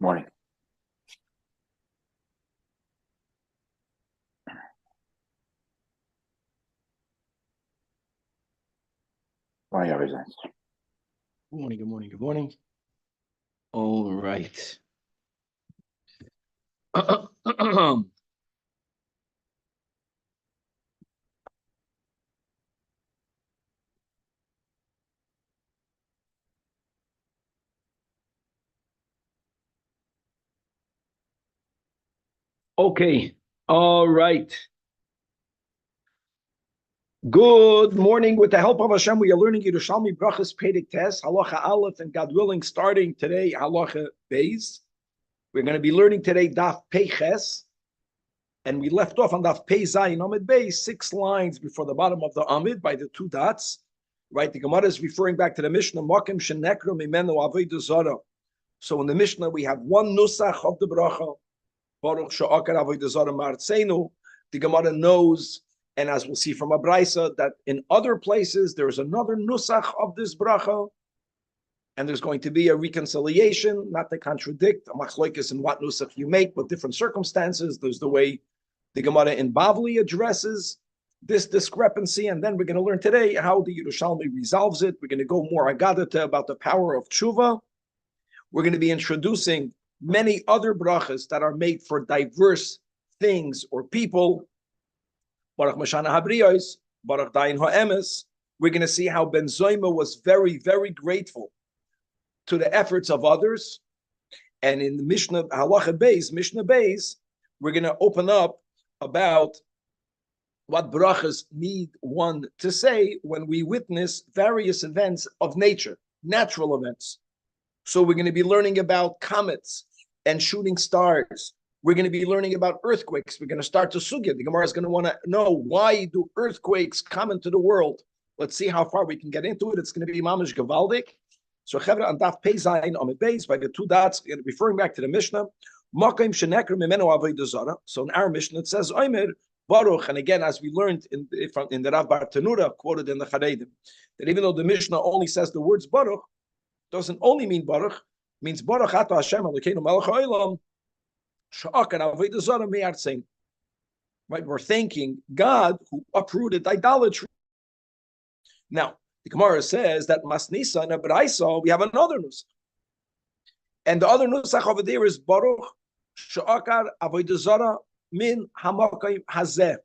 Morning. Morning, everyone. Good morning, good morning, good morning. All right. Okay. All right. Good morning. With the help of Hashem, we are learning Yerushalmi Brachas Perek Tes, Halacha Aleph, and God willing, starting today, Halacha Beis. We're going to be learning today Daf Peiches, and we left off on Daf Pei Zayin Amid Beis, 6 lines before the bottom of the Amid by the 2 dots. Right, the Gemara is referring back to the Mishnah, Mokim Shenekro Mimenu Avodah Zarah. So in the Mishnah, we have one nusach of the bracha, Baruch Sha'akar Avodah Zarah Ma'artzeinu. The Gemara knows, and as we'll see from a brisa, that in other places there's another nusach of this bracha, and there's going to be a reconciliation, not to contradict a machlokes in what nusach you make, but different circumstances. There's the way the Gemara in Bavli addresses this discrepancy, and then we're going to learn today how the Yerushalmi resolves it. We're going to go more agadata about the power of tshuva. We're going to be introducing many other brachas that are made for diverse things or people. Baruch Mashana Habriyos, Baruch Dayin Ha'emes. We're going to see how Ben Zoyma was very, very grateful to the efforts of others. And in the Mishnah Halacha Beis, Mishnah Beis, we're going to open up about what brachas need one to say when we witness various events of nature, natural events. So we're going to be learning about comets and shooting stars. We're going to be learning about earthquakes. We're going to start to sugya. The Gemara is going to want to know, why do earthquakes come into the world? Let's see how far we can get into it. It's going to be mamish gavaldik. So Chevra on Daf Pei Zayin Amid Beis by the 2 dots, referring back to the Mishnah. So in our Mishnah it says Omer Baruch, and again, as we learned in the Rav Bar Tanura, quoted in the Charedim, that even though the Mishnah only says the words Baruch, doesn't only mean Baruch, it means Baruch Ata Hashem Elokeinu Melech Haolam Sha'akar Avodah Zarah Me'artzeinu. Right, we're thanking God who uprooted idolatry. Now, the Gemara says that Masnisa and Abraisa, we have another nusach, and the other nusach over there is Baruch Sha'akar Avodah Zarah Min Hamakayim Hazeh.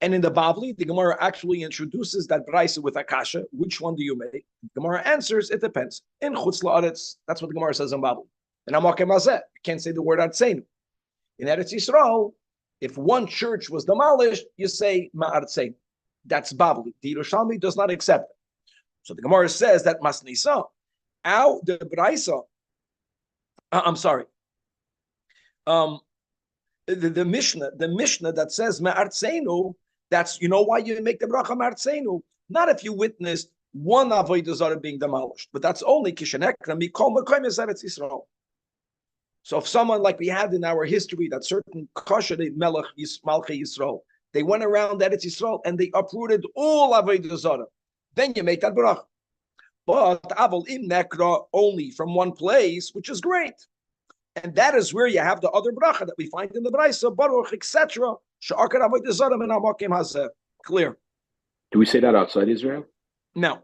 And in the Bavli, the Gemara actually introduces that brisa with Akasha. Which one do you make? The Gemara answers, it depends. In Chutz La'aretz, that's what the Gemara says in Bavli. In Hamakim Hazeh, you can't say the word Artzeinu. In Eretz Yisrael, if one church was demolished, you say Ma'artzeinu. That's Bavli. The Yerushalmi does not accept it. So the Gemara says that Masnisa, the brisa, the Mishnah that says Ma'artzeinu, that's, you know why you make the bracha Ma'artzeinu? Not if you witnessed one avodah zarah being demolished, but that's only kishenekra mikol makom Eretz Yisrael. So if someone, like we had in our history, that certain kosher melech Malchei Yisrael, they went around Eretz Yisrael and they uprooted all avodah zarah, then you make that bracha. But aval im nekra, only from one place, which is great. And that is where you have the other bracha that we find in the brisa, Baruch, etc. Clear. Do we say that outside Israel? Now,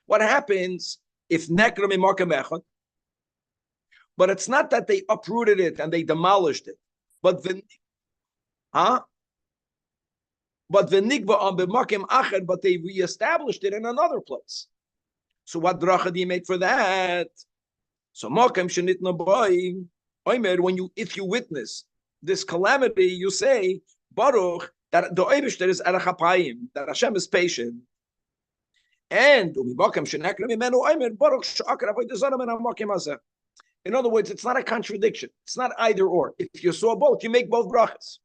what happens if nekra mimarkem echad? But it's not that they uprooted it and they demolished it, but the nigva on b'makem achad, but they reestablished it in another place. So what bracha do you make for that? So makem shenitna boy. If you witness this calamity, you say Baruch, that the Eibishter is erachapayim, that Hashem is patient, and in other words, it's not a contradiction. It's not either or. If you saw both, you make both brachas.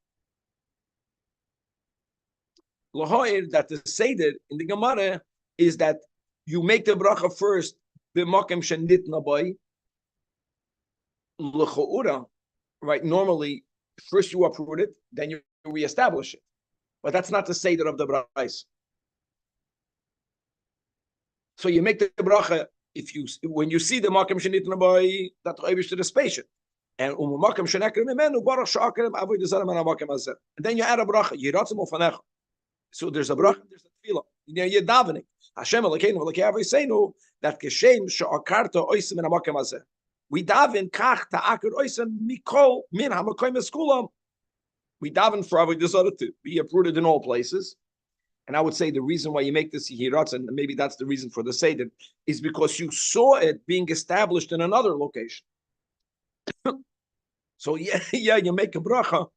Lahoir, that the seder in the Gemara is that you make the bracha first, b'makom shenitna boy. Right? Normally, first you uproot it, then you reestablish it. But that's not the seder of the brayso. So you make the bracha when you see the Makam Shenit Nabai, that Reibish to the spaceship. And Makam Shenekrim Menu, Baruch Shakarim, Avoid the Zaram and Makam Azeh. And then you add a bracha, Yiratzim Ufanecha. So there's a bracha, there's a tefillah. You're davening. Hashem Elokeinu Elokei Avosseinu, that Keshem She'akarta Oisim in a Makam Azeh. We daven Kach Ta'akar Oisim Mikol Min HaMakoim Eskulam. We daven for Avoid the Zaram to be uprooted in all places. And I would say the reason why you make this Yehiratz, and maybe that's the reason for the Seder, is because you saw it being established in another location. So you make a bracha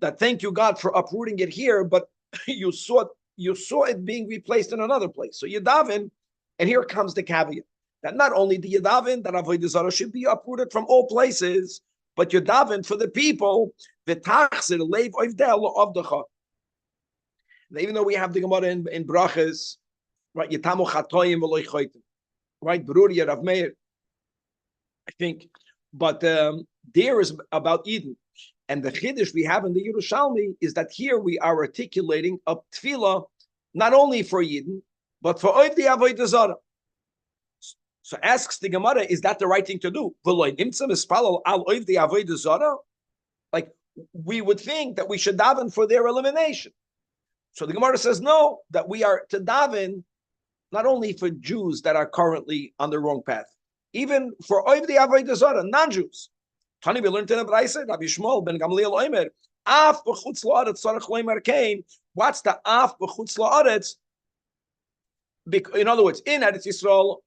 that thank you God for uprooting it here, but you saw it being replaced in another place. So you daven, and here comes the caveat that not only do you daven that Avodah Zarah should be uprooted from all places, but you daven for the people the tachzir leiv oivdel avdecha. Even though we have the Gemara in Brachas, right? Yitamu chatoyim v'loy choytim, right? Beruria Rav Meir, I think. But there is about Eden. And the Chiddush we have in the Yerushalmi is that here we are articulating a tefillah not only for Eden, but for Oivdi Avodah Zarah. So asks the Gemara, is that the right thing to do? Like, we would think that we should daven for their elimination. So the Gemara says, no, that we are to daven not only for Jews that are currently on the wrong path, even for Oivdi Avodah Zarah, non-Jews. Tani, we learned in the Braisa, Rabbi Shmuel ben Gamliel Omer, Af b'chutz la'aretz tzarech loimer kain. What's the Af b'chutz la'aretz? In other words, in Eretz Yisrael,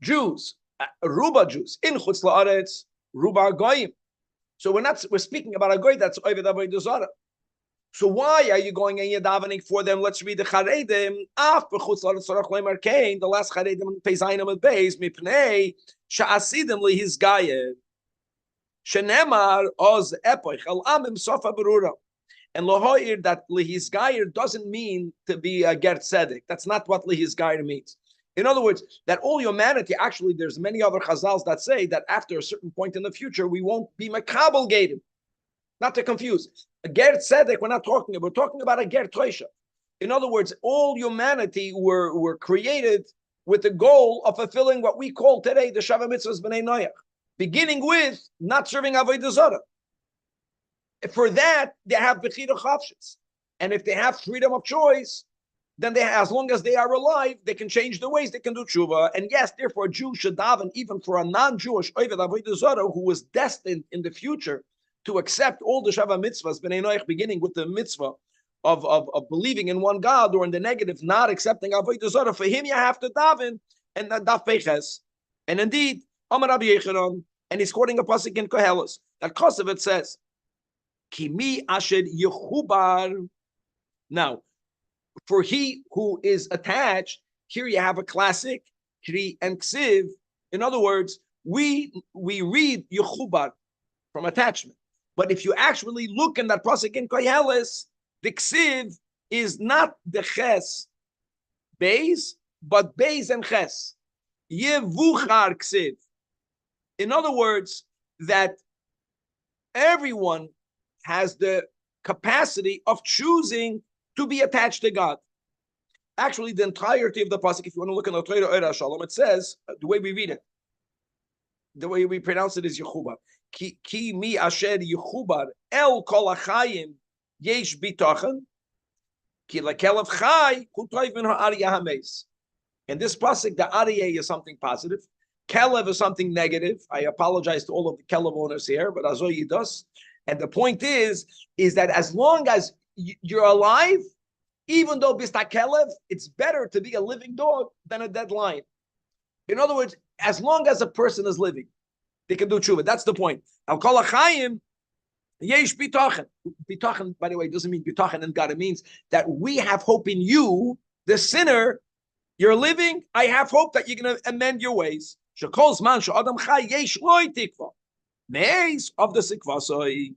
Jews, Ruba Jews, in chutz la'aretz, Ruba Goyim. So we're speaking about a goy that's Oivdi Avodah Zarah. So why are you going and you're davening for them? Let's read the Charedim. Af b'chutz la'aretz tzarech loimer kain. The last Charedim Peizayinim and Beis mipnei sha'asidim lihizgayev. Shenemar oz epoch al amim sofa berura, and lohoir that lihizgayer doesn't mean to be a ger tzedek. That's not what lihizgayer means. In other words, that all humanity, actually, there's many other chazals that say that after a certain point in the future, we won't be makabel gated. Not to confuse. A ger tzedek, we're talking about a ger toisha. In other words, all humanity were created with the goal of fulfilling what we call today the Shava Mitzvahs B'nai Noach. Beginning with not serving Avodah Zarah. For that, they have Bechira Chavshis. And if they have freedom of choice, then as long as they are alive, they can change their ways, they can do tshuva. And yes, therefore, a Jew should daven even for a non-Jewish Oved Avodah Zarah who was destined in the future to accept all the Shava mitzvahs, B'nai Noach, beginning with the mitzvah of believing in one God, or in the negative, not accepting Avodah Zarah. For him, you have to daven and daf peches. And indeed, Amar Rabbi Yechanan, and he's quoting a pasuk in Koheles that Kosevet says, "Kimi asher yechubar." Now, for he who is attached, here you have a classic kri and ksiv. In other words, we read yechubar from attachment, but if you actually look in that pasuk in Koheles, the ksiv is not the ches beis, but beis and ches. Yevuchar ksiv. In other words, that everyone has the capacity of choosing to be attached to God. Actually, the entirety of the pasuk, if you want to look in the Torah Eira Shalom, it says, the way we read it, the way we pronounce it is Yechubar. Ki mi asher Yechubar el kol achayim yesh bitochen ki lekelev chay kutoiv min ha'ariyah hameis. In this pasuk, the ariyah is something positive. Kelev is something negative. I apologize to all of the Kelev owners here, but Azoyi does. And the point is that as long as you're alive, even though bista Kelev, it's better to be a living dog than a dead lion. In other words, as long as a person is living, they can do tshuva. That's the point. Al kol hachayim yesh bitochen. Bitochen, by the way, doesn't mean bitochen in God. It means that we have hope in you, the sinner. You're living. I have hope that you're going to amend your ways. Shekol zman she'adam chay yesh loy tikva. Meis of the sikvasoi.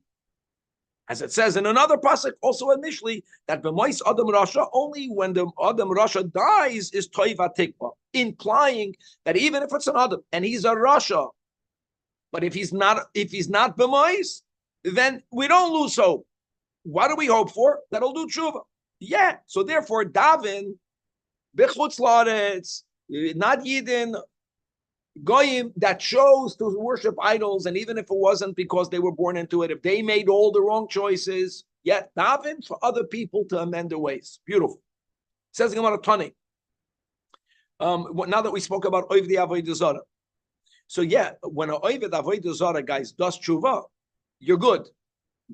As it says in another pasuk, also initially, that b'mois adam rasha, only when the adam rasha dies is toiva tikva, implying that even if it's an adam and he's a rasha, but if he's not b'mois, then we don't lose hope. What do we hope for? That'll do tshuva. Yeah. So therefore, daven b'chutz la'aretz not Yidden, Goyim that chose to worship idols, and even if it wasn't because they were born into it, if they made all the wrong choices, yet daven for other people to amend their ways. Beautiful. Says Gemara Tani. Now that we spoke about Oiv the Avodah Zarah. So yeah, when an Oiv the Avodah Zarah, guys, does tshuva, you're good.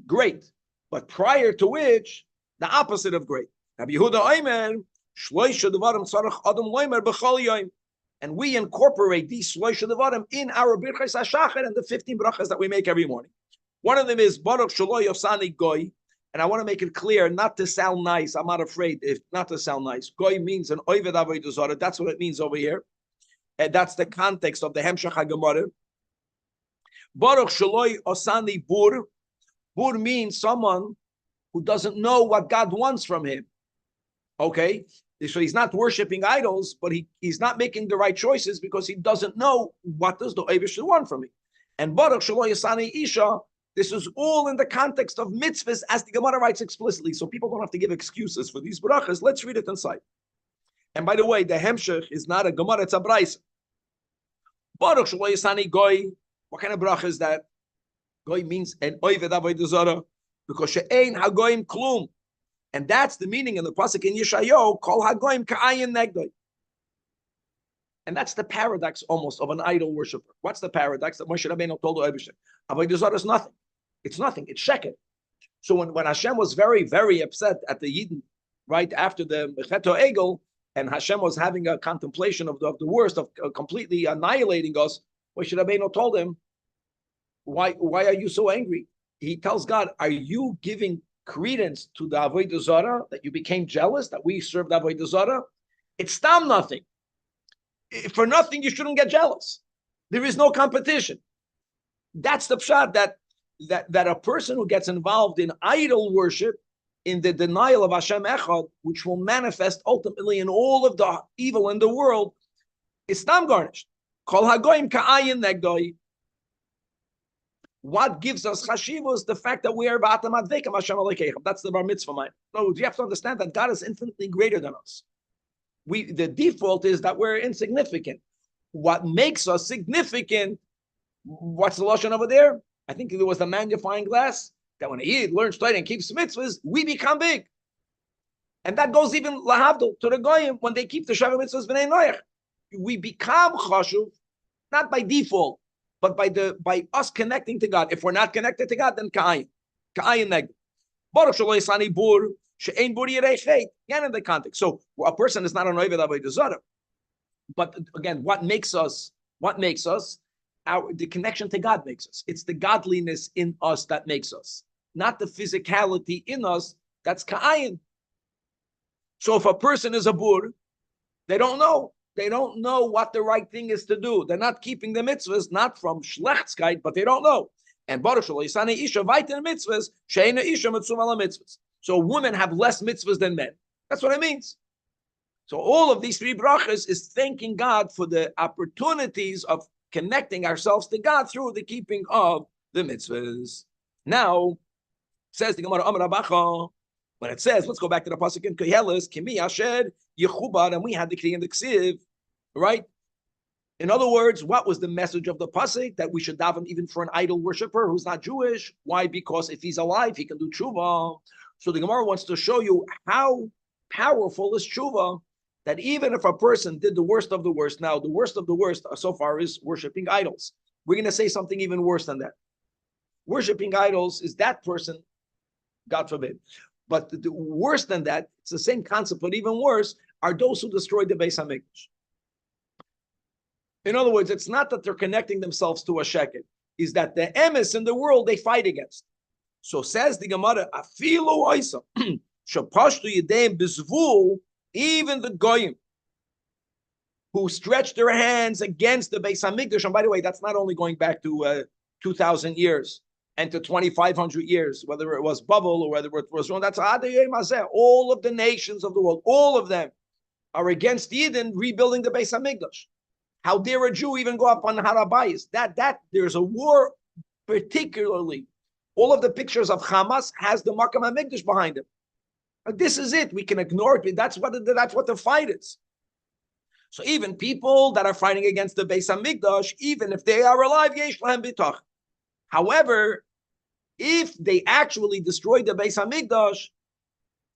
Great. But prior to which, the opposite of great. Rabbi Yehuda Oimer, Shloisha Devarim Tzarech Adam Loimer B'chol Yom. And we incorporate these Shloisha Devarim in our Birchas HaShachar and the 15 brachas that we make every morning. One of them is Baruch Shelo Yosani Goy. And I want to make it clear, not to sound nice. I'm not afraid, if not to sound nice. Goy means an Oived Avodah Zarah. That's what it means over here. And that's the context of the Hemshach HaGemara. Baruch Shelo Yosani Bur. Bur means someone who doesn't know what God wants from him. Okay? So he's not worshiping idols, but he's not making the right choices because he doesn't know what does the Eibush want from him. And Baruch Shelo Yasani Isha, this is all in the context of mitzvahs, as the Gemara writes explicitly, so people don't have to give excuses for these brachas. Let's read it inside. And by the way, the Hemshech is not a Gemara, it's a Braisa. Baruch Shelo Yasani Goy, what kind of bracha is that? Goy means an Oived Avodah Zarah, because she'ein hagoyim klum. And that's the meaning in the pasuk in Yeshayahu, Kol hagoyim ka'ayin negdoi. And that's the paradox almost of an idol worshiper. What's the paradox that Moshe Rabbeinu told the Eibush? Avodah Zarah is nothing. It's nothing. It's sheker. So when Hashem was very, very upset at the Yidden, right after the Mecheto Egel, and Hashem was having a contemplation of the worst, of completely annihilating us, Moshe Rabbeinu told him, why are you so angry? He tells God, are you giving credence to the Avodah Zarah, that you became jealous that we served Avodah Zarah? It's stam nothing. For nothing, you shouldn't get jealous. There is no competition. That's the pshat that a person who gets involved in idol worship, in the denial of Hashem Echad, which will manifest ultimately in all of the evil in the world, is stam garnished. Kol hagoyim ka'ayin negdoi. What gives us chashiva is the fact that we are ba'atam advekim Hashem alekeichem. That's the bar mitzvah mind. No, you have to understand that God is infinitely greater than us. The default is that we're insignificant. What makes us significant? What's the lashon over there? I think there was the magnifying glass that when a yid learns Torah and keeps mitzvahs, we become big. And that goes even lahavdol to the goyim when they keep the Shavah mitzvahs b'nei noach. We become chashuv, not by default, but by us connecting to God. If we're not connected to God, then ka'ayin neg. Baruch Shelo Yasani Bur she'ein bur yirei chet. Again, in the context. So a person is not an Oived Avodah Zarah. But again, what makes us? The connection to God makes us. It's the godliness in us that makes us, not the physicality in us. That's ka'ayin. So if a person is a bur, they don't know. They don't know what the right thing is to do. They're not keeping the mitzvahs, not from schlechtkeit, but they don't know. And Baruch Shelo Yisani Isha Vaitin mitzvahs, Sheina Isha Mitzum Ala mitzvahs. So women have less mitzvahs than men. That's what it means. So all of these three brachas is thanking God for the opportunities of connecting ourselves to God through the keeping of the mitzvahs. Now, says the Gemara Amar Abacha, when it says, let's go back to the pasuk in Koheles, Kimi Asher Yechubad, and we had the Kri and the Ksiv, right? In other words, what was the message of the pasuk? That we should daven even for an idol worshiper who's not Jewish. Why? Because if he's alive, he can do tshuva. So the Gemara wants to show you how powerful is tshuva, that even if a person did the worst of the worst, now the worst of the worst so far is worshiping idols. We're going to say something even worse than that. Worshiping idols is that person, God forbid. But the worse than that, it's the same concept, but even worse, are those who destroyed the Beis HaMikdash. In other words, it's not that they're connecting themselves to a sheker, is that the emes in the world they fight against. So says the Gemara, Afilu oisa, shapashtu yedeim bizvul, even the goyim who stretched their hands against the Beis HaMikdash. And by the way, that's not only going back to 2,000 years and to 2,500 years, whether it was Babel or whether it was wrong. That's all of the nations of the world, all of them are against Yidden rebuilding the Beis HaMikdash. How dare a Jew even go up on Harabayis? That there's a war, particularly. All of the pictures of Hamas has the Makam HaMikdash behind them. This is it. We can ignore it. That's what the fight is. So even people that are fighting against the Beis Hamikdash, even if they are alive, yesh lahem bitach. However, if they actually destroy the Beis Hamikdash,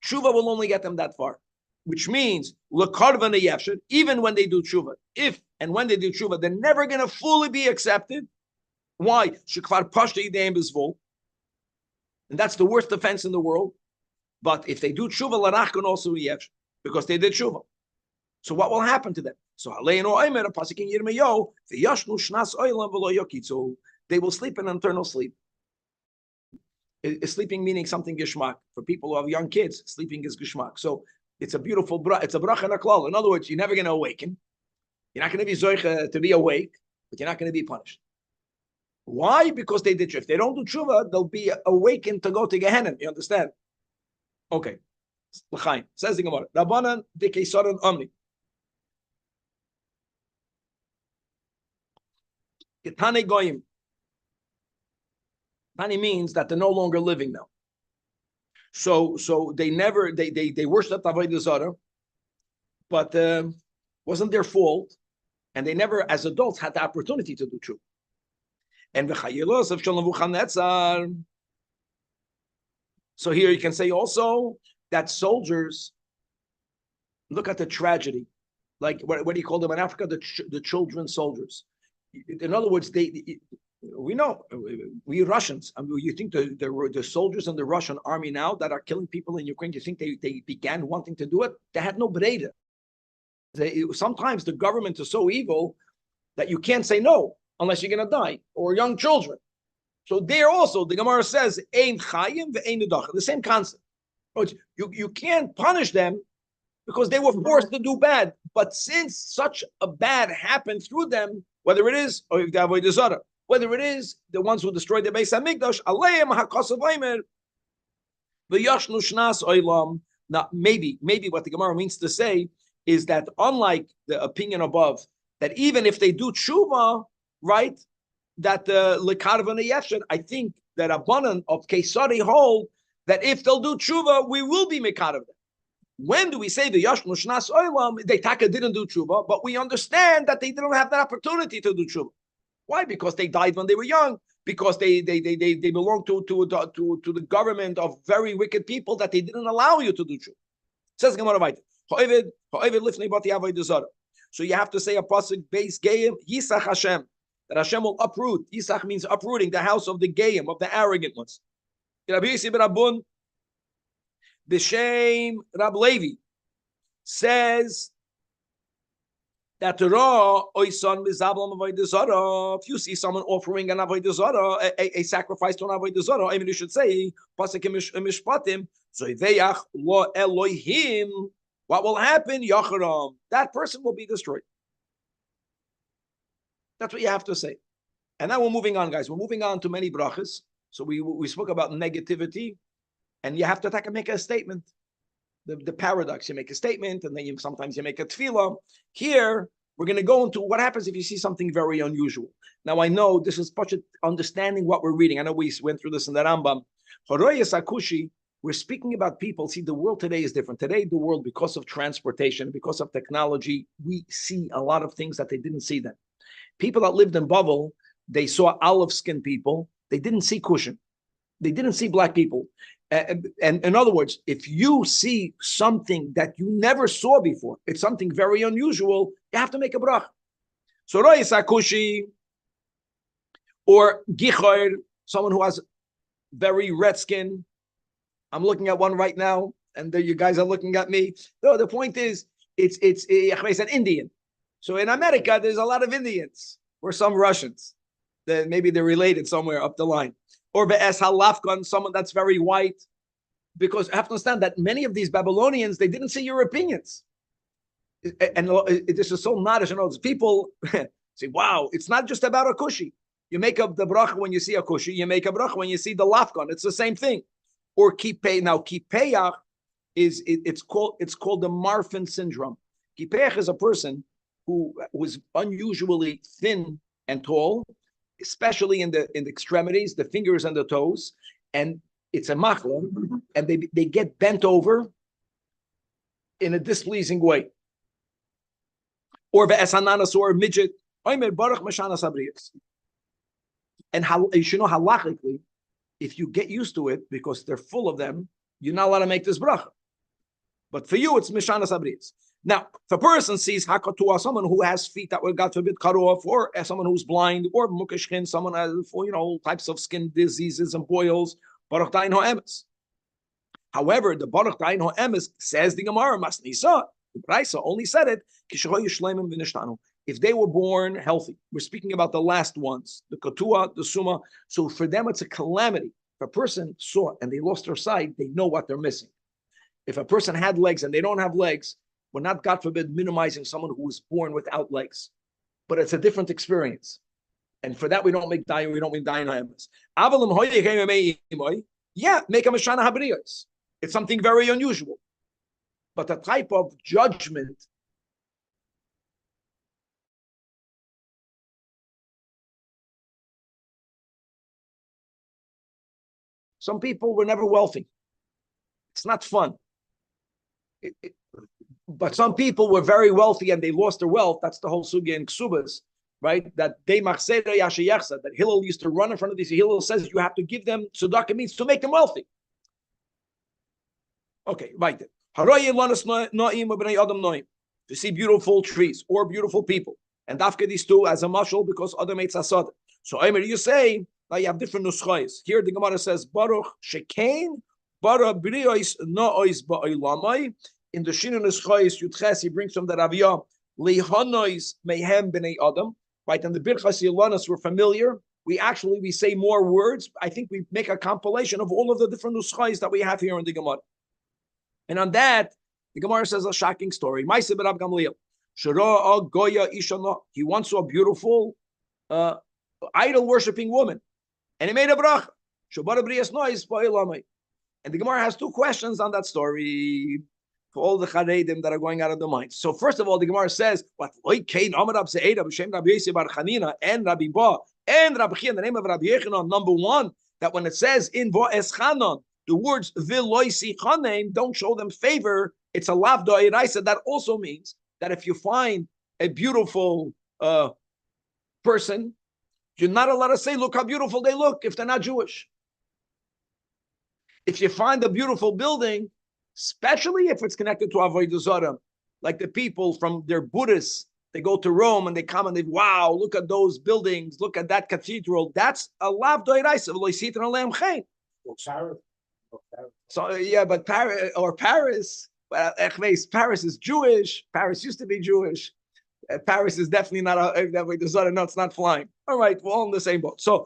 tshuva will only get them that far, which means lekarvan yefshed. Even when they do tshuva, if and when they do tshuva, they're never going to fully be accepted. Why? Shekvar pashta yideim b'zvul, and that's the worst offense in the world. But if they do tshuva, larachkan also yefshed, because they did tshuva. So what will happen to them? So Aleinu a pasuk in Yirmiyahu, v'yashnu shnas oilam v'lo yokitzu. They will sleep an eternal sleep. Sleeping meaning something gishmak. For people who have young kids, sleeping is gishmak. So it's a beautiful it's a bracha and a klal. In other words, you're never going to awaken. You're not going to be zoicha to be awake, but you're not going to be punished. Why? Because they did tshuva. If they don't do tshuva, they'll be awakened to go to Gehenna. You understand? Okay. L'chaim. Says the Gemara. Rabbanan de omni. Ketane goyim. Tani means that they're no longer living now. So they never they worshipped Avodah Zarah, but wasn't their fault, and they never, as adults, had the opportunity to do true. And v'chayelos of Shalom Nebuchadnezzar. So here you can say also that soldiers. Look at the tragedy, like what do you call them in Africa? The children soldiers. In other words, we know, we Russians. I mean, you think the soldiers in the Russian army now that are killing people in Ukraine, you think they began wanting to do it? They had no breda. Sometimes the government is so evil that you can't say no unless you're going to die, or young children. So there also, the Gemara says, Ein chayim ve'ein nedach, the same concept. You can't punish them because they were forced to do bad. But since such a bad happened through them, whether it is or Avodah Zarah, whether it is the ones who destroyed the Beis Hamikdash, aleim hakasav omer v'yashnu shnas oilam. Now, maybe what the Gemara means to say is that unlike the opinion above, that even if they do tshuva, right, that the lekarvan yefshed, I think that Rabbanan of Kesari hold that if they'll do tshuva, we will be mekarav them. When do we say the yashnu shnas oilam? They taka didn't do tshuva, but we understand that they didn't have that opportunity to do tshuva. Why? Because they died when they were young. Because they belong to the government of very wicked people that they didn't allow you to do tshuva. Says Gemara Vayit. So you have to say a pasuk base geim Yisach Hashem, that Hashem will uproot. Yisach means uprooting the house of the geim, of the arrogant ones. Rabbi Yossi ben Rabun b'shem Rab Levi says that if you see someone offering an avodah zarah, a sacrifice to an avodah zarah, I mean, you should say pasuk mishpatim zoiveach lo Elohim. What will happen? Yacharam. That person will be destroyed. That's what you have to say. And now we're moving on, guys. We're moving on to many brachas. So we spoke about negativity, and you have to make a statement. The paradox: you make a statement, and then sometimes you make a tefillah. Here we're going to go into what happens if you see something very unusual. Now I know this is such understanding what we're reading. I know we went through this in the Rambam. Horoyas Akushi. We're speaking about people. See, the world today is different. Today, the world, because of transportation, because of technology, we see a lot of things that they didn't see then. People that lived in Bavel, they saw olive-skinned people. They didn't see Cushion. They didn't see black people. And in other words, if you see something that you never saw before, it's something very unusual, you have to make a brach. So Roy Sakushi or Gichor, someone who has very red skin. I'm looking at one right now, and you guys are looking at me. No, the point is, it's an Indian. So in America, there's a lot of Indians or some Russians. Maybe they're related somewhere up the line. Or be'es halafkan, someone that's very white. Because I have to understand that many of these Babylonians, they didn't see Europeans. And this is so madish. You know, people say, wow, it's not just about a kushi. You make up the bracha when you see a kushi. You make a bracha when you see the lafkan. It's the same thing. Or kipei. Now kipeyach it's called the Marfan syndrome. Kipeyach is a person who was unusually thin and tall, especially in the extremities, the fingers and the toes, and it's a machla, and they get bent over in a displeasing way. or ve'esananas or midget. Oimer baruch mashanas habriyos. And how you should know halachically, if you get used to it because they're full of them, you're not allowed to make this bracha. But for you, it's mishanas habriyos. Now, if a person sees hakatua, someone who has feet that were, God forbid, cut off, or someone who's blind, or mukashkin, someone has, all types of skin diseases and boils, baruch dayin ha'emes. However, the baruch dayin ha'emes says the Gemara, masnisa, the Braisa only said it, if they were born healthy. We're speaking about the last ones, the katua, the suma. So for them, it's a calamity. If a person saw and they lost their sight, they know what they're missing. If a person had legs and they don't have legs, we're not, God forbid, minimizing someone who was born without legs, but it's a different experience. And for that, we don't make dayan, we don't make dayan ha'emes. Yeah, make a mashana habriyos. It's something very unusual. But the type of judgment some people were never wealthy. It's not fun. But some people were very wealthy and they lost their wealth. That's the whole sugya in Ksubas, right? That that Hillel used to run in front of these. Hillel says you have to give them tzedakah, means to make them wealthy. Okay, right. To see beautiful trees or beautiful people, and dafka these two as a mashal because other mates asad. So Eimer, you say now you have different nuschayos. Here the Gemara says Baruch Shekain Baruch Briyos Nois Ba'olamai. In the Shina Nuschayos Yudches, he brings from the Rabbi Lehanois Mehem Bnei Adam. Right, and the Birchas Yelanos were familiar. We say more words. I think we make a compilation of all of the different nuschayos that we have here in the Gemara. And on that, the Gemara says a shocking story. He once saw a beautiful idol worshipping woman, and he made a bracha. And the Gemara has two questions on that story for all the charedim that are going out of the mind. So first of all, the Gemara says, "What and Rabbi Ba and Rabbi Chia in the name of Rabbi Yechanan, number one, that when it says in Bo Eschanon, the words Viloisi Chanem don't show them favor. It's a lav do'iraisa. That also means that if you find a beautiful person, you're not allowed to say, look how beautiful they look if they're not Jewish. If you find a beautiful building, especially if it's connected to Avodah Zarah, like the people from their Buddhists, they go to Rome and they come and they, wow, look at those buildings, look at that cathedral. That's a lav do'iraisa. So yeah, but Paris, Paris is Jewish. Paris used to be Jewish. Paris is definitely not no, it's not flying. All right, we're all in the same boat. So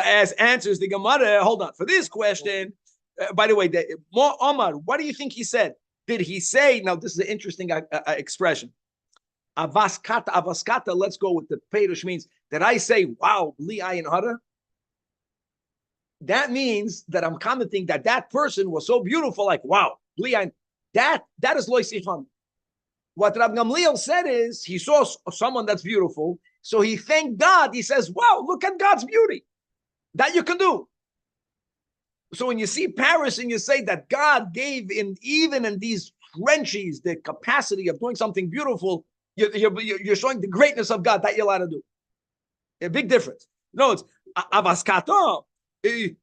as answers the Gemara, hold on for this question. By the way, Omar, what do you think he said? Did he say? Now this is an interesting expression. Avaskata. Let's go with the Peirush means. Did I say, wow, Li Ayin Hara? That means that I'm commenting that person was so beautiful, like, wow, Li Ayin. That is Loi Sichon. What Rab Gamliel said is he saw someone that's beautiful, so he thanked God. He says, wow, look at God's beauty. That you can do. So when you see Paris and you say that God gave even in these trenches the capacity of doing something beautiful, you're showing the greatness of God that you're allowed to do. A big difference. No, it's avaskato. He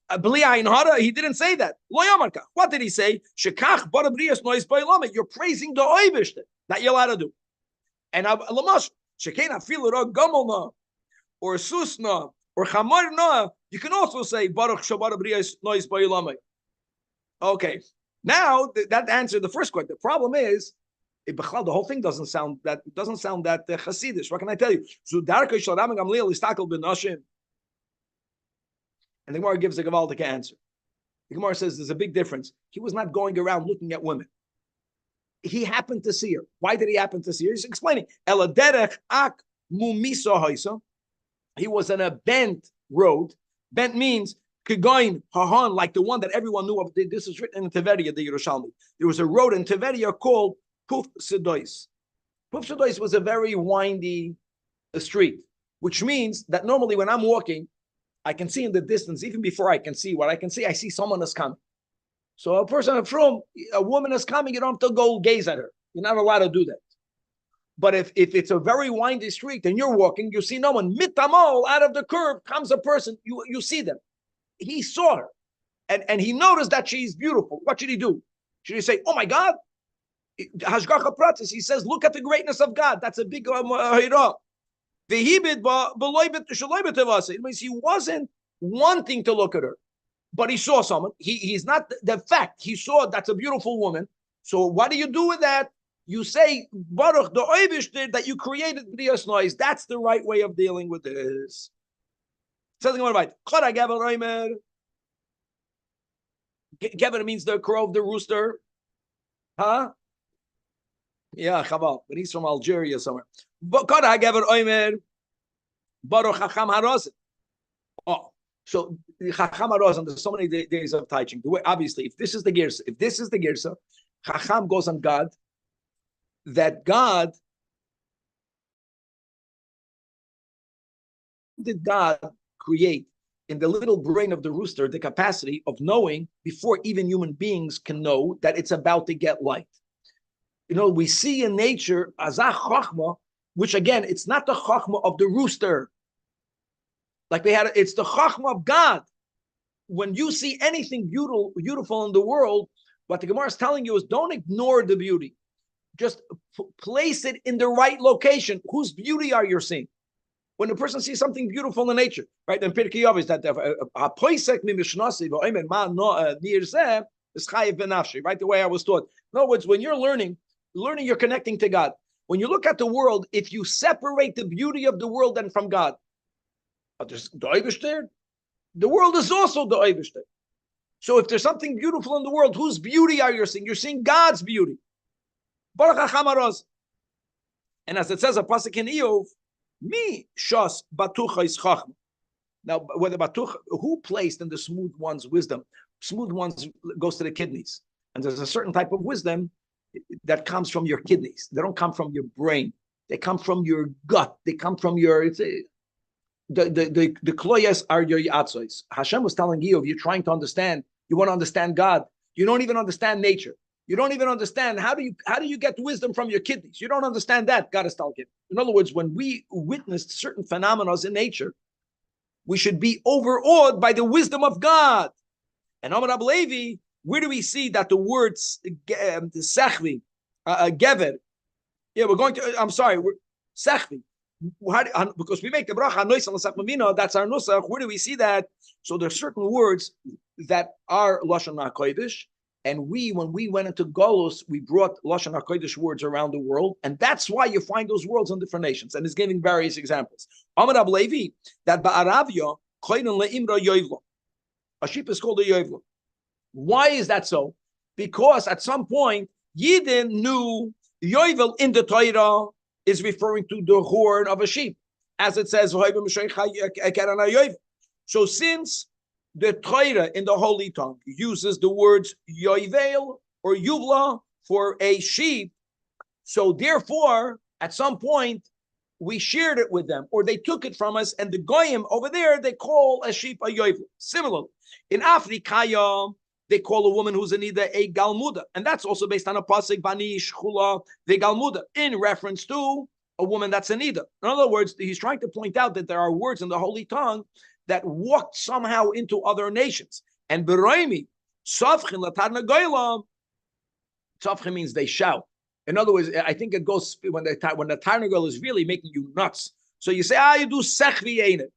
didn't say that. What did he say? You're praising the Oibishter that you're allowed to do. And or susna or chamarna, you can also say Baruch Shabbat Brias Nois Ba'ilamai. Okay, now that answered the first question. The problem is, the whole thing doesn't sound that Hasidish. What can I tell you? And the Gemara gives a Gavaldic answer. The Gemara says there's a big difference. He was not going around looking at women. He happened to see her. Why did he happen to see her? He's explaining. He was on a bent road. Bent means Kegoin Hahan, like the one that everyone knew of. This is written in Teveria, the Yerushalmi. There was a road in Teveria called Puf Sedois. Puf Sedois was a very windy street, which means that normally when I'm walking, I can see in the distance, even before I can see what I can see, I see someone is coming. So a person from a woman is coming, you don't have to go gaze at her. You're not allowed to do that. But if it's a very windy street and you're walking, you see no one. Mitamol, out of the curb comes a person. You see them. He saw her, and he noticed that she's beautiful. What should he do? Should he say, "Oh my God"? Hashgacha pratis. He says, "Look at the greatness of God." That's a big hira. It means he wasn't wanting to look at her, but he saw someone. He's not the fact. He saw that's a beautiful woman. So what do you do with that? You say, Baruch the Oivishter that you created B'dias noise. That's the right way of dealing with this. Something right. Gever means the crow of the rooster. Huh? Yeah, Chaval. But he's from Algeria somewhere. But Gever Oimer. Baruch Chacham Harazim. Oh, so Chacham Harazim, there's so many days of teaching. The way, obviously, if this is the Girsa, Chacham goes on God, that God did God create in the little brain of the rooster the capacity of knowing before even human beings can know that it's about to get light. You know, we see in nature Azach Chachma, which again, it's not the Chachma of the rooster. Like it's the Chachma of God. When you see anything beautiful in the world, what the Gemara is telling you is don't ignore the beauty. Just place it in the right location. Whose beauty are you seeing? When a person sees something beautiful in nature, right? Then Pirkei Avos is that right? The way I was taught. In other words, when you're learning, you're connecting to God. When you look at the world, if you separate the beauty of the world then from God, the world is also the Oivishter. So if there's something beautiful in the world, whose beauty are you seeing? You're seeing God's beauty. Baruch HaChamaros. And as it says, a pasuk in Eov, mi shas batucha is chachma. Now, whether batucha, who placed in the smooth one's wisdom? Smooth ones goes to the kidneys. And there's a certain type of wisdom that comes from your kidneys. They don't come from your brain. They come from your gut. They come from your, the kloyes are your yatzois. Hashem was telling Eov, you're trying to understand, you want to understand God. You don't even understand nature. You don't even understand how do you get wisdom from your kidneys? You don't understand that. God is telling you. In other words, when we witnessed certain phenomena in nature, we should be overawed by the wisdom of God. And Amar Rabbi Levi, where do we see that the words sechvi, gever? Yeah, we're going to. I'm sorry, we're sechvi. Because we make the bracha nois al sachmavino. That's our nusach. Where do we see that? So there are certain words that are lashon hakodesh. And when we went into Golus, we brought Lashon HaKodesh words around the world. And that's why you find those words in different nations. And it's giving various examples. Amar Rabbi Levi, that Ba'aravia, Koinen le'imra yoivlo. A sheep is called a yoivlo. Why is that so? Because at some point, Yidden knew yovel in the Torah is referring to the horn of a sheep. As it says, so since the Torah in the Holy Tongue uses the words yovel or yuvla for a sheep. So therefore, at some point, we shared it with them, or they took it from us, and the goyim over there, they call a sheep a yovel. Similarly, in Africa, they call a woman who's a nida a galmuda, and that's also based on a pasuk bani shchula the galmuda, in reference to a woman that's a nida. In other words, he's trying to point out that there are words in the Holy Tongue that walked somehow into other nations. And Beroimi, Tzavchin Latarna Goylam, Tzavchin means they shout. In other words, I think it goes when the Tarnagol is really making you nuts. So you say, you do Sechvi Einet.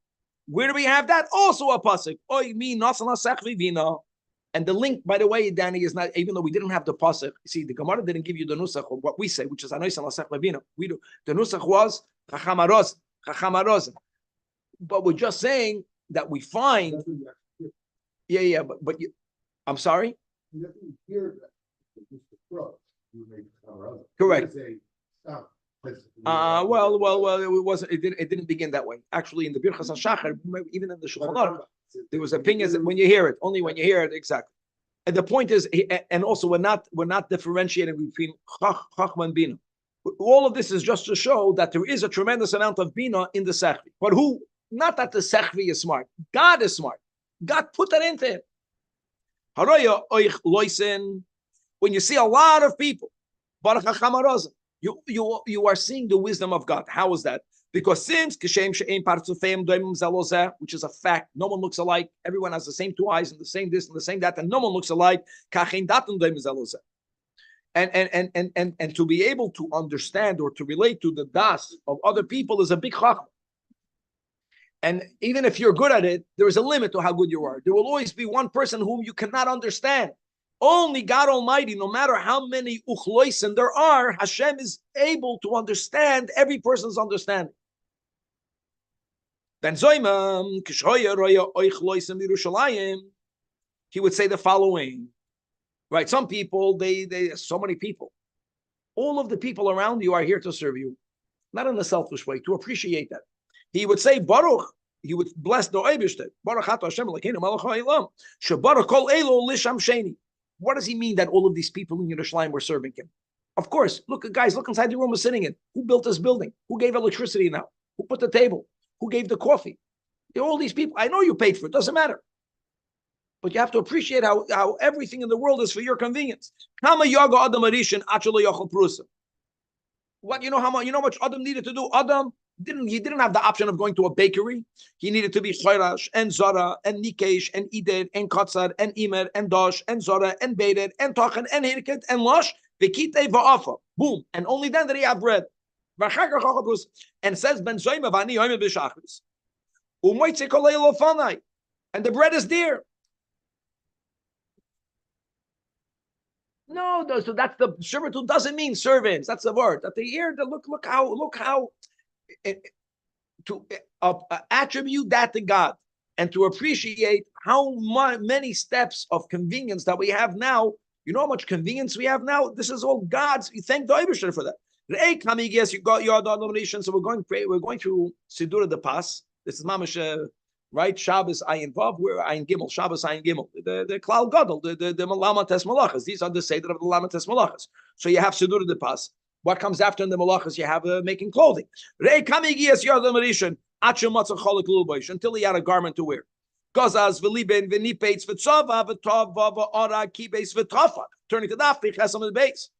Where do we have that? Also a pasuk. Oy mi nasala Sechvi Vina. And the link, by the way, Danny, is not, even though we didn't have the pasuk, see, the Gemara didn't give you the nusach of what we say, which is Anois ala Sechvi Vina. We do. The nusach was Chachamaroz. But we're just saying that we find, but I'm sorry. Correct. Well, it wasn't. It didn't begin that way. Actually, in the Birchas HaShachar, even in the Shulchan Aruch, there was opinions that when you hear it, only when you hear it, exactly. And the point is, and also we're not differentiating between Chachma and Bina. All of this is just to show that there is a tremendous amount of Bina in the Sechvi. But who? Not that the Sechvi is smart. God is smart. God put that into him. When you see a lot of people, you are seeing the wisdom of God. How is that? Because since which is a fact, no one looks alike. Everyone has the same two eyes and the same this and the same that, and no one looks alike. And to be able to understand or to relate to the das of other people is a big chachma. And even if you're good at it, there is a limit to how good you are. There will always be one person whom you cannot understand. Only God Almighty, no matter how many uchloisen there are, Hashem is able to understand every person's understanding. Then Zoimam, he would say the following. Right, some people, they so many people. All of the people around you are here to serve you, not in a selfish way, to appreciate that. He would say, Baruch, he would bless the Eibishter. Baruch Atah Hashem Elokeinu melech ha'olam, shebaruch kol elo lisham sheni. What does he mean that all of these people in Yerushalmi were serving him? Of course, look, guys, look inside the room we're sitting in. Who built this building? Who gave electricity now? Who put the table? Who gave the coffee? All these people. I know you paid for it. Doesn't matter. But you have to appreciate how everything in the world is for your convenience. What you know how much Adam needed to do? Adam didn't have the option of going to a bakery. He needed to be Chayrash and Zara and Nikesh and Ided and Katzar and Imer and Dosh and Zara and Beidet and Tochen and Hirket and Losh Vekite Va'afa. Boom. And only then did he have bread. And says Ben Zoyma Vani Yoim B'Shachris. Umoitze Kolei Lofanai. And the bread is there. No, so that's the servitude doesn't mean servants. That's the word. That the ear, look how to attribute that to God and to appreciate how many steps of convenience that we have now. You know how much convenience we have now? This is all God's. We thank the Eibishter for that. Yes, you got your denomination. So we're going through Siddur the Pas. This is Mamash. Right, Shabbos Ayin Vav, we're Ayin Gimel, Shabbos Ayin Gimel, the Klal Gadol, the Lama Tes Malachas. These are the Seder of the Lama Tes Malachas. So you have Siddur the Pas. What comes after in the Malachas? You have making clothing. Until he had a garment to wear. Gazaz v'liben v'nipeitz v'tzava v'tov v'ara kibes v'tafa. Turning to the Afti Chesam the base.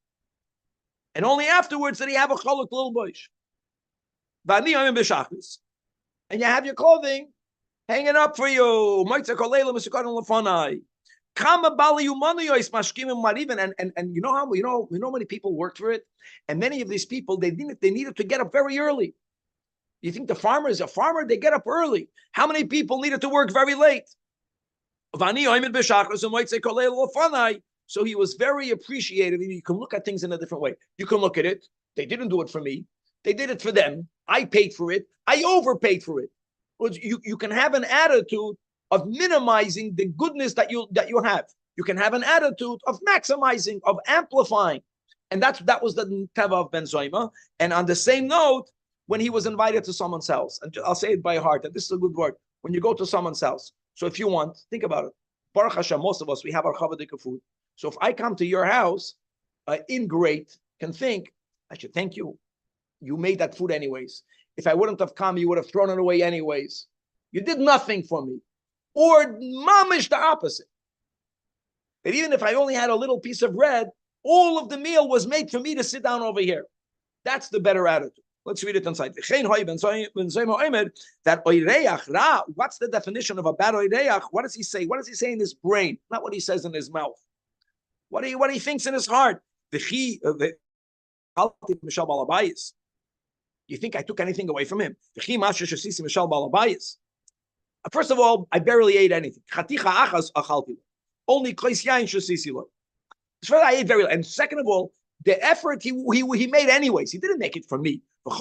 And only afterwards did he have a cholok little bush. And you have your clothing hanging up for you. And you know how many people worked for it, and many of these people they needed to get up very early. You think the farmer is a farmer? They get up early. How many people needed to work very late? So he was very appreciative. You can look at things in a different way. You can look at it. They didn't do it for me. They did it for them. I paid for it. I overpaid for it. You can have an attitude of minimizing the goodness that you have. You can have an attitude of maximizing, of amplifying. And that was the teva of Ben Zoyma. And on the same note, when he was invited to someone's house, and I'll say it by heart, and this is a good word, when you go to someone's house. So if you want, think about it. Baruch Hashem, most of us, we have our chavadika food. So if I come to your house, ingrate can think, I should thank you. You made that food anyways. If I wouldn't have come, you would have thrown it away anyways. You did nothing for me. Or mamish the opposite. But even if I only had a little piece of bread, all of the meal was made for me to sit down over here. That's the better attitude. Let's read it inside. That oireach ra. What's the definition of a bad oireach? What does he say? What does he say in his brain? Not what he says in his mouth. What he thinks in his heart. You think I took anything away from him? First of all, I barely ate anything. Only I ate very little. And second of all, the effort he made anyways. He didn't make it for me. In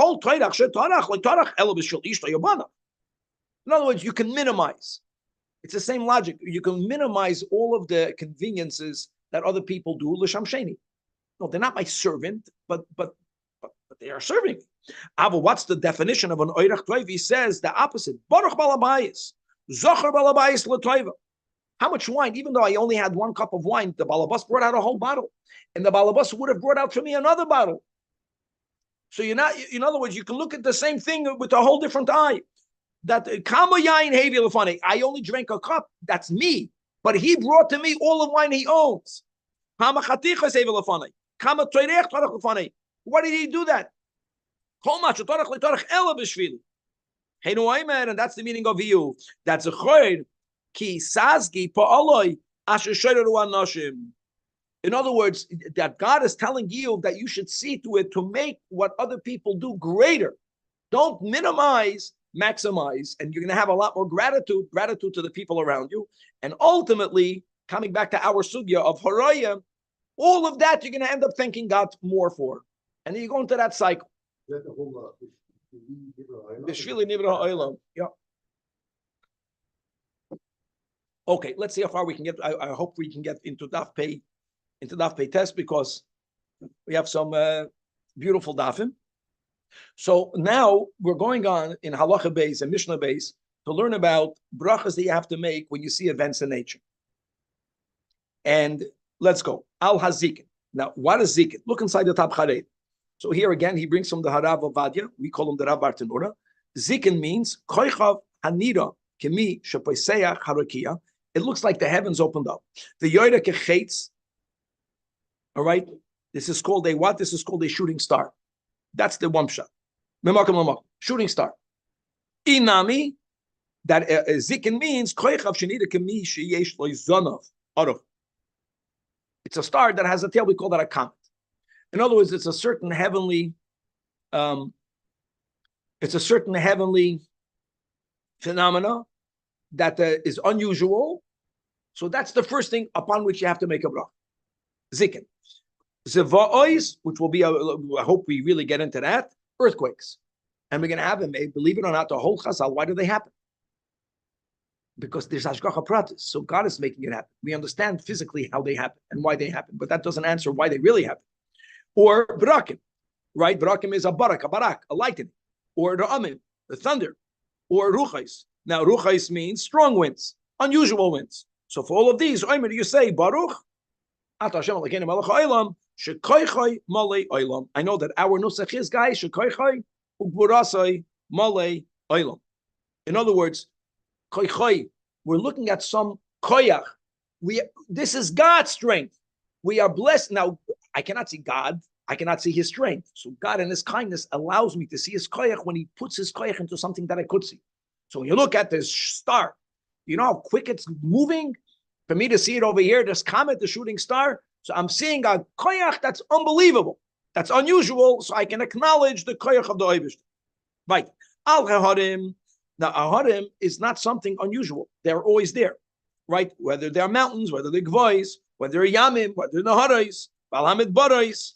other words, you can minimize. It's the same logic. You can minimize all of the conveniences that other people do. L'sham sheni. No, they're not my servant, but they are serving me. But what's the definition of an oirach toiv? He says the opposite. Baruch balabayis, zocher balabayis l'toiva. How much wine? Even though I only had 1 cup of wine, the balabas brought out a whole bottle, and the balabas would have brought out for me another bottle. So you're not. In other words, you can look at the same thing with a whole different eye. That kama yain hevi lefani. I only drank a cup. That's me. but he brought to me all the wine he owns. Why did he do that? And that's the meaning of you. That's a choir. Ki sazgi pa'aloi asher shoyru anoshim. In other words, that God is telling you that you should see to it to make what other people do greater. Don't minimize, maximize, and you're going to have a lot more gratitude to the people around you. And ultimately, coming back to our sugya of haraya, all of that you're going to end up thanking God more for. And then you go into that cycle. Yeah. Okay, let's see how far we can get. I hope we can get into Daf Pei test, because we have some beautiful dafim. So now we're going on in Halacha Beis and Mishnah Beis to learn about brachas that you have to make when you see events in nature. And let's go. Al hazikin. Now, what is zikin? Look inside the Tab Chareid. So here again, he brings from the Harav Ovadia. We call him the Rav Bartenura. Zikin means koichav hanira kemi shepoiseach harakia. It looks like the heavens opened up. The yoyda kechetz. All right. This is called a what? This is called a shooting star. That's the one shot. Shooting star. Inami, that zikin means koichav shenida kemi sheyesh lo zonav arav. It's a star that has a tail. We call that a comet. In other words, it's a certain heavenly phenomena that is unusual. So that's the first thing upon which you have to make a bracha. Zikin. Zeva'ois, which will be, I hope we really get into that, earthquakes. And we're going to have them, believe it or not, the whole chazal. Why do they happen? Because there's hashgacha pratis. So God is making it happen. We understand physically how they happen and why they happen, but that doesn't answer why they really happen. Or barakim, right? Barakim is a barak, a lightning. Or the amim, the thunder. Or ruchais. Now, ruchais means strong winds, unusual winds. So for all of these, you say, Baruch, I know that our nusach is, guys, in other words, we're looking at some koyach. This is God's strength. We are blessed. Now, I cannot see God. I cannot see his strength. So God in his kindness allows me to see his koyach when he puts his koyach into something that I could see. So when you look at this star, you know how quick it's moving? For me to see it over here, this comet, the shooting star. So I'm seeing a koyach that's unbelievable. That's unusual. So I can acknowledge the koyach of the Oibishter. Right. Al haharim. Now, haharim is not something unusual. They're always there. Right? Whether they're mountains, whether they're gvois, whether they're yamim, whether they're naharais, balhamid barais.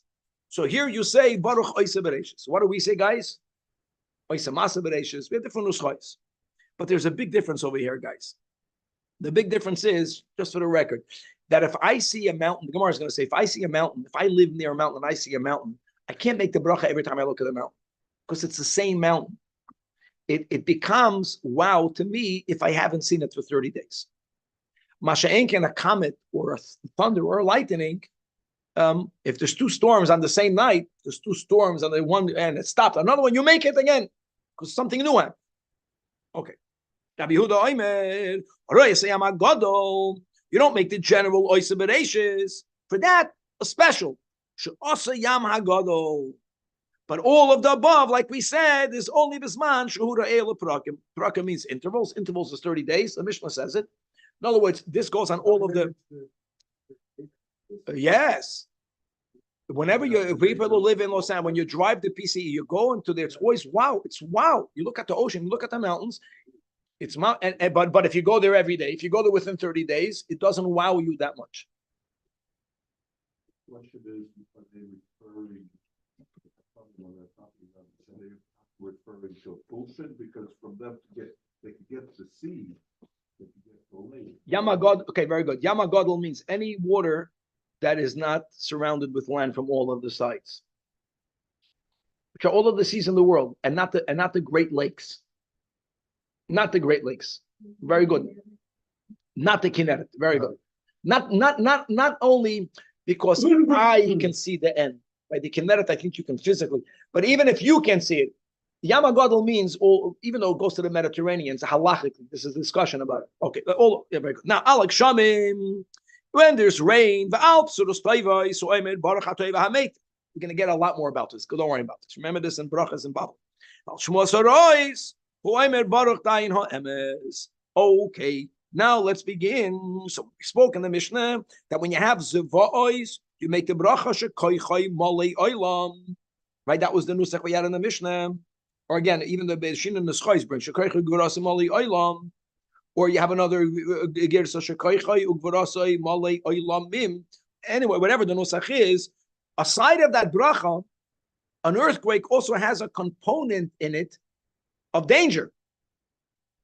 So here you say, Baruch Oisa Bereshis. What do we say, guys? Oisa Masa Bereshis. We have different nuschais. But there's a big difference over here, guys. The big difference is, just for the record, that if I see a mountain, the Gemara is going to say, if I see a mountain, if I live near a mountain and I see a mountain, I can't make the bracha every time I look at the mountain because it's the same mountain. It becomes wow to me if I haven't seen it for 30 days. Masha'enken, a comet or a thunder or a lightning, if there's two storms on the same night, there's two storms on the one and it stopped. Another one, you make it again because something new happened. Okay. Rabbi Yehuda Oimer, you don't make the general oisa bereishis. For that, a special. But all of the above, like we said, is only bisman shehura eila prakim. Prakim means intervals. Intervals is 30 days. The Mishnah says it. In other words, this goes on all of the. Yes. Whenever people who live in Los Angeles, when you drive the PCE, you go into there. It's always wow. It's wow. You look at the ocean. You look at the mountains. It's but if you go there every day, if you go there within 30 days, it doesn't wow you that much. The question is, are they referring to a bullshit? Because from them they can get the sea, they can get the lake. Yamagod, okay, very good. Yamagodl means any water that is not surrounded with land from all of the sides, which are all of the seas in the world, and not the Great Lakes. Not the Great Lakes. Very good. Not the Kinneret. Very good. Not only because I can see the end. Right? The Kinneret, I think you can physically. But even if you can see it, Yam HaGadol means all, even though it goes to the Mediterranean, it's halachically. This is a discussion about it. Okay, yeah, very good. Now, Alek Shamim, when there's rain, we're going to get a lot more about this. Don't worry about this. Remember this in Brachas and Babel. Okay, now let's begin. So we spoke in the Mishnah that when you have Zeva'os, you make the bracha shekoichai malei oilam. Right, that was the nusach we had in the Mishnah. Or again, even the Beshin and the Schais bring shekoichai gvurasai malei oilam. Or you have another gersa shekoichai ugvurasai malei oilam mim. Anyway, whatever the nusach is, aside of that bracha, an earthquake also has a component in it of danger.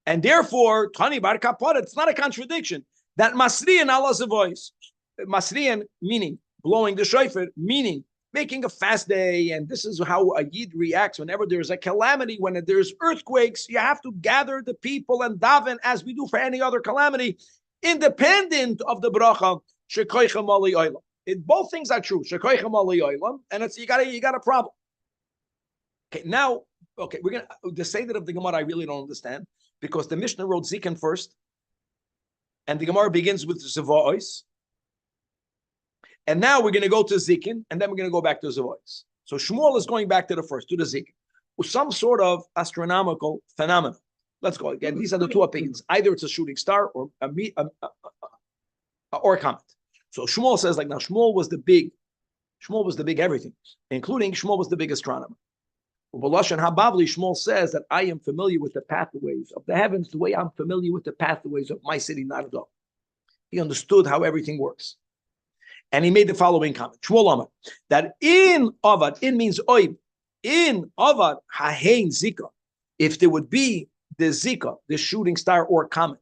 And therefore, Tani Bar Kapara, it's not a contradiction. That Masriyan Allah's voice. Masriyan meaning blowing the shofar, meaning making a fast day. And this is how a Yid reacts whenever there's a calamity, when there's earthquakes. You have to gather the people and daven as we do for any other calamity, independent of the bracha. Shekoichem Ali Oilam. Both things are true. Shekoichem Ali Oilam, and it's you got a problem. Okay, now, okay, we're gonna the Seder of the Gemara. I really don't understand, because the Mishnah wrote Zikin first, and the Gemara begins with Zeva'os, and now we're going to go to Zikin, and then we're going to go back to Zeva'os. So Shmuel is going back to the first, to the Zikin, with some sort of astronomical phenomenon. Let's go again. These are the two opinions. Either it's a shooting star or a comet. So Shmuel says, like, now Shmuel was the big everything, including Shmuel was the big astronomer. B'Lashon Habavli, Shmuel says that I am familiar with the pathways of the heavens the way I'm familiar with the pathways of my city, Nardon. He understood how everything works. And he made the following comment. Shmuel Amar, that in Avad, in means oib, in Avad, hahein zika, if there would be the zika, the shooting star or comet,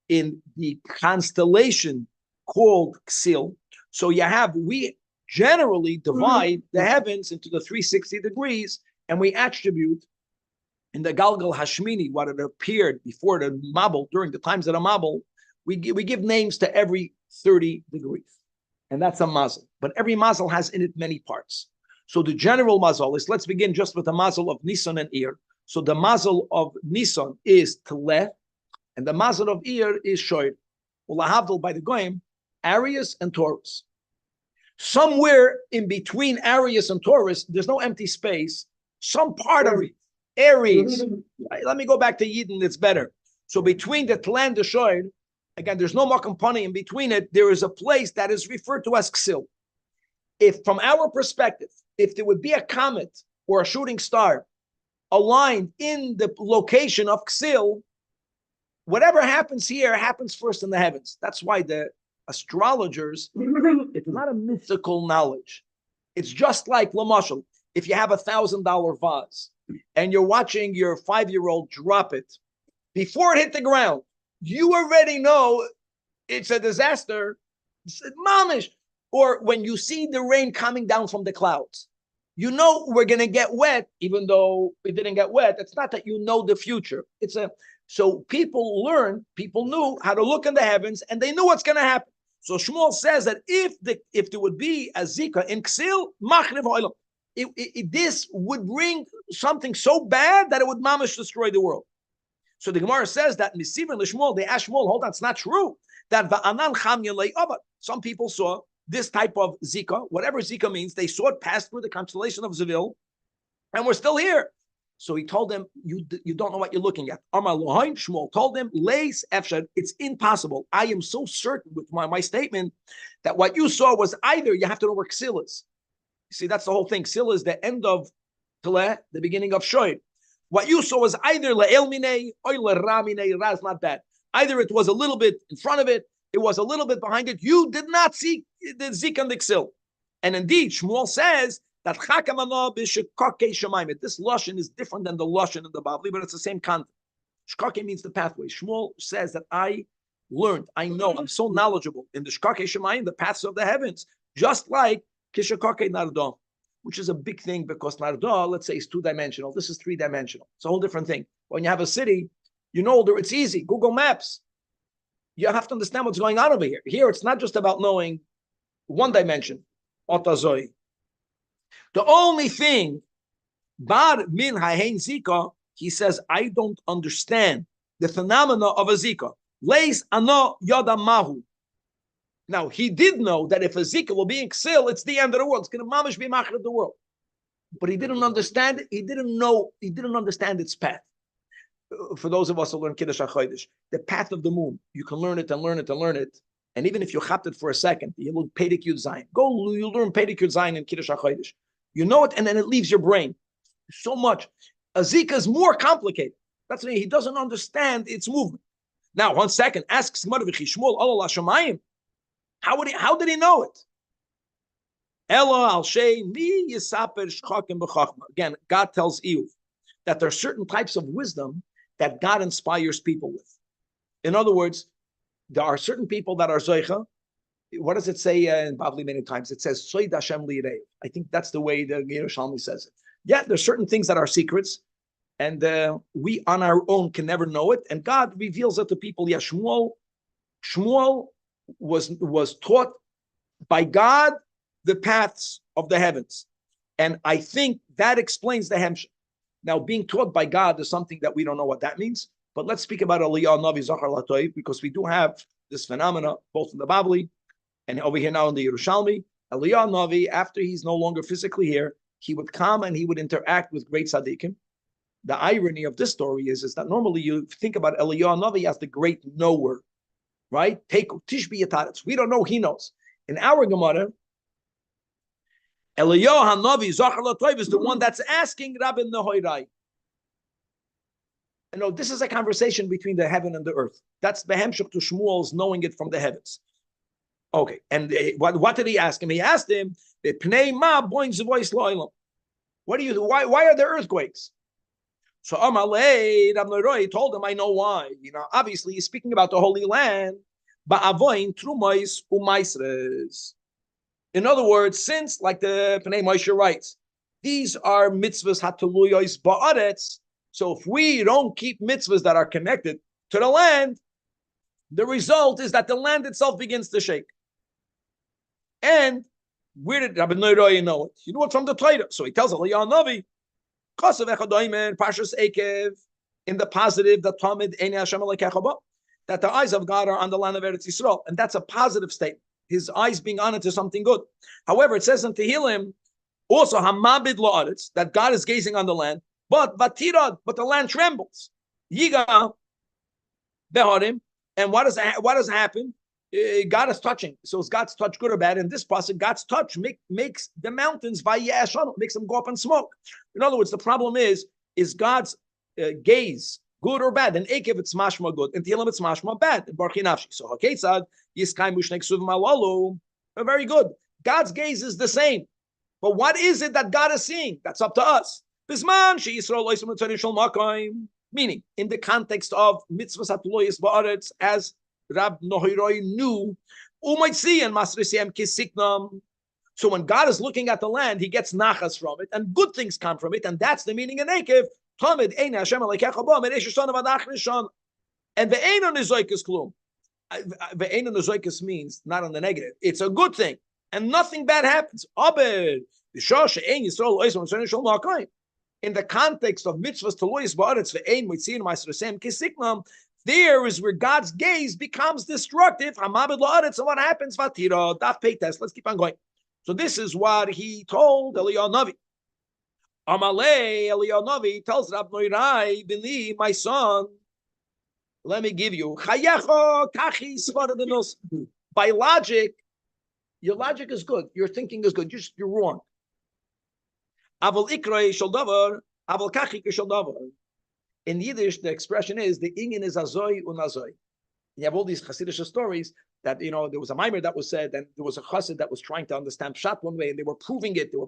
in the constellation called Ksil, so we generally divide the heavens into the 360 degrees, and we attribute in the Galgal Hashmini what it appeared before the Mabul, during the times of the Mabul, we give names to every 30 degrees. And that's a mazel. But every mazel has in it many parts. So the general mazel is, let's begin just with the mazel of Nisan and Iyar. So the mazel of Nisan is Teleh, and the mazel of Iyar is Shoir. Ulahavdil by the Goyim, Arius and Taurus. Somewhere in between Arius and Taurus, there's no empty space. Some part of Aries. Let me go back to Yidden, it's better. So between the Tlan and the Shoir, again, there's no Makam Pani in between it. There is a place that is referred to as Ksil. If, from our perspective, if there would be a comet or a shooting star aligned in the location of Ksil, whatever happens here happens first in the heavens. That's why the astrologers, it's not a mythical knowledge. It's just like Lamashal. If you have $1,000 vase and you're watching your 5-year-old drop it, before it hit the ground, you already know it's a disaster. It's mamish. Or when you see the rain coming down from the clouds, you know we're going to get wet, even though it didn't get wet. It's not that you know the future. So people knew how to look in the heavens, and they knew what's going to happen. So Shmuel says that if there would be a zika in Ksil, machriv ha'olam, this would bring something so bad that it would mamish destroy the world. So the Gemara says that Misivan Lishmuel, they asked Shmuel, hold on, it's not true. That Va'anan Cham Yelei Avad. Some people saw this type of Zika, whatever Zika means, they saw it pass through the constellation of Zavil, and we're still here. So he told them, you don't know what you're looking at. Amar Lohain, Shmuel told them, Leis Efshad, it's impossible. I am so certain with my statement that what you saw was either you have to know where Ksil is. See, that's the whole thing. Ksil is the end of Teleh, the beginning of Shoir. What you saw was either le'el minei or le'ra minei. Ra is not bad. Either it was a little bit in front of it, it was a little bit behind it. You did not see the zik and the ksil. And indeed, Shmuel says that chakamana b'shekake shemaim. This lashon is different than the lashon in the Bavli, but it's the same content. Shkake means the pathway. Shmuel says that I know, I'm so knowledgeable in the shkake shemaim, the paths of the heavens, just like kishakake nardon, which is a big thing because Narda, let's say, is 2-dimensional. This is 3-dimensional. It's a whole different thing. When you have a city, it's easy. Google Maps. You have to understand what's going on over here. Here, it's not just about knowing 1 dimension. Otazoi. The only thing Bar min hahen zika, he says, I don't understand the phenomena of a zika. Leis ano yoda mahu. Now, he did know that if a zika will be in Ksil, it's the end of the world. It's going to mamish be machar of the world. But he didn't understand it. He didn't know. He didn't understand its path. For those of us who learn Kiddush HaChodesh, the path of the moon, you can learn it and learn it and learn it. And even if you chapped it for a second, you learn Pedic Yud Zayin. Go, you learn Pedic Yud Zayin in Kiddush HaChodesh. You know it, and then it leaves your brain. So much. A zika is more complicated. That's why he doesn't understand its movement. Now, 1 second. Asks Shmuel Allah Shamayim. How did he know it? Ella al Shei mi yisaper shchakim b'chachma. Again, God tells Eov that there are certain types of wisdom that God inspires people with. In other words, there are certain people that are zoicha. What does it say in Bavli many times? It says Soid Hashem li'irei. I think that's the way the Yerushalmi says it. Yeah, there's certain things that are secrets, and we on our own can never know it. And God reveals it to people. Yeah, Shmuel was taught by God the paths of the heavens. And I think that explains the Hemshech. Now, being taught by God is something that we don't know what that means. But let's speak about Aliyah Navi Zachar Latoiv, because we do have this phenomena both in the Bavli and over here now in the Yerushalmi. Aliyah Navi, after he's no longer physically here, he would come and he would interact with great tzaddikim. The irony of this story is that normally you think about Aliyah Navi as the great knower, right? Take Tishbi Yataretz. We don't know, he knows. In our Gemara, Eliyahu Hanavi Zachar Latoiv is the one that's asking Rabbi Nehorai. You know, this is a conversation between the heaven and the earth. That's the hemshech to Shmuel's knowing it from the heavens. Okay, and what did he ask him? He asked him, "Pnei ma boing zvois lo'ilam." What do you? Why are there earthquakes? So Amalei Rabbi Nehorai told him, "I know why. You know, obviously he's speaking about the Holy Land, ba'avoin trumais umaisres." In other words, since, like the Pnei Moshe writes, these are mitzvahs hatuluyos ba'aretz. So if we don't keep mitzvahs that are connected to the land, the result is that the land itself begins to shake. And where did Rabbi Nehorai know it? You know it from the Torah. So he tells Eliyahu Navi, Kosav echadoimer Parshas Ekev, in the positive, that Talmud Ein Hashem Elokecha ba, that the eyes of God are on the land of Eretz Yisrael, and that's a positive statement. His eyes being on it to something good. However, it says in Tehillim, also Hamabid La'aretz, that God is gazing on the land, but Vatirad, but the land trembles. Yiga Beharim, and what does happen? God is touching. So is God's touch good or bad? In this passage, God's touch makes the mountains makes them go up in smoke. In other words, the problem is God's gaze good or bad? In Ekev it's mashma good, in Tehillim it's mashma bad. In Baruch Nafshi. So Haketzad Yiskai Mushnek Suvim Alalu. Very good. God's gaze is the same. But what is it that God is seeing? That's up to us. Bisman she Yisrael Loisum Tzadishol Makayim. Meaning, in the context of mitzvahs hatuloyis ba'aretz, as Rab Nehorai knew, umaytzi and masrisiyam kisiknam. So when God is looking at the land, he gets nachas from it, and good things come from it, and that's the meaning in Ekev. Talmud Ein Hashem Elokecha ba mereish shana v'ad achris shana. And the ein on the zoikus klum. The ein on the zoikus means not on the negative. It's a good thing, and nothing bad happens. Aber b'shah she'ein Yisrael loisum tzadishol makayim. In the context of mitzvahs to lois ba'aretz ve'ein moitziin ma'asrasem kisiknam, there is where God's gaze becomes destructive. Hamabed la'aretz, and what happens? Vatira daf peites. Let's keep on going. So this is what he told Eliyahu Navi. Amalei Eliyahu Navi tells Rabbi Nehorai, Bini, my son, let me give you chayecho kachi svaradenos. By logic, your logic is good. Your thinking is good. You're wrong. Aval ikrei shel davar, aval kachi shel davar. In Yiddish, the expression is the ingen is azoi un azoi. You have all these Hasidic stories that, you know, there was a mimer that was said, and there was a chassid that was trying to understand pshat one way, and they were proving it, and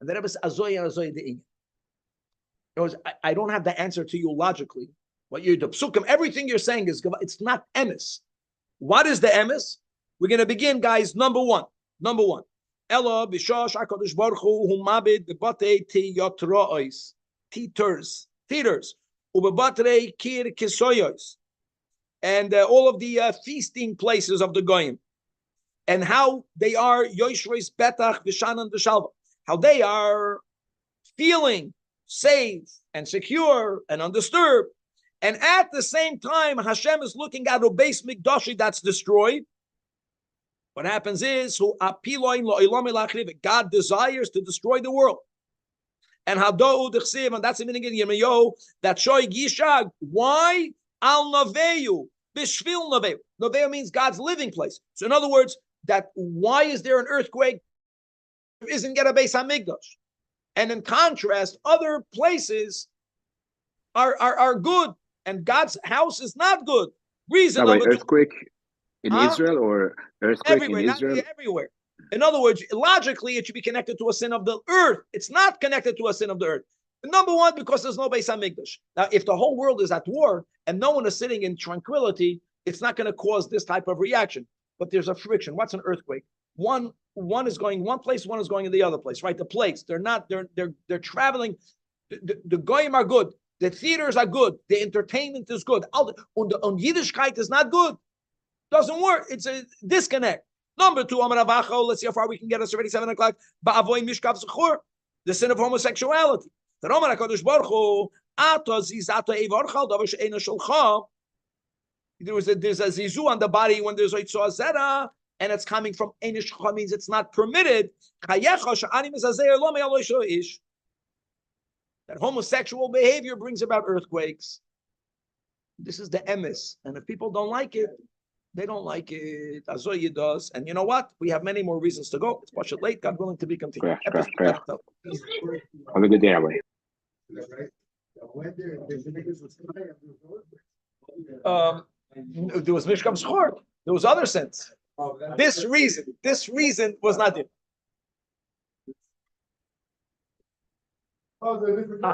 then it was azoi and azoi the ingen. It was, I don't have the answer to you logically. What you're the psukim, everything you're saying is, it's not emes. What is the emes? We're going to begin, guys. Number one. Ella b'shosh HaKadosh Baruch Hu humabed b'batei tiyotrois, theaters, ubebatrei kir kisoyos, and all of the feasting places of the goyim, and how they are yoshreis betach v'shanan v'shalva, how they are feeling safe and secure and undisturbed. And at the same time, Hashem is looking at a base mikdashi that's destroyed. What happens is, God desires to destroy the world. And and that's the meaning in Yirmiyahu, that Shoy Gishag, why? Al Naveyu, Bishvil Naveyu. Naveyu means God's living place. So in other words, that why is there an earthquake? There isn't get a Beis Hamikdash. And in contrast, other places are good, and God's house is not good. Reason of earthquake in Israel or earthquake everywhere, in Israel? Not everywhere. In other words, logically, it should be connected to a sin of the earth. It's not connected to a sin of the earth. Number one, because there's no Beis Hamikdash. Now, if the whole world is at war and no one is sitting in tranquility, it's not going to cause this type of reaction. But there's a friction. What's an earthquake? One is going one place, one is going in the other place, right? The plates, they're traveling. The goyim are good. The theaters are good. The entertainment is good. On Yiddishkeit is not good. Doesn't work. It's a disconnect. Number two, let's see how far we can get us already, 7 o'clock. The sin of homosexuality. There's a zizu on the body when there's Oitzah Zera, and it's coming from Einish Chacham, means it's not permitted. That homosexual behavior brings about earthquakes. This is the emes. And if people don't like it, they don't like it. Azoye does. And you know what? We have many more reasons to go. It's watch it late. God willing to be continued. Have a good day, Rabbi. There was Mishkam Schor. There was other sins. This reason was not it.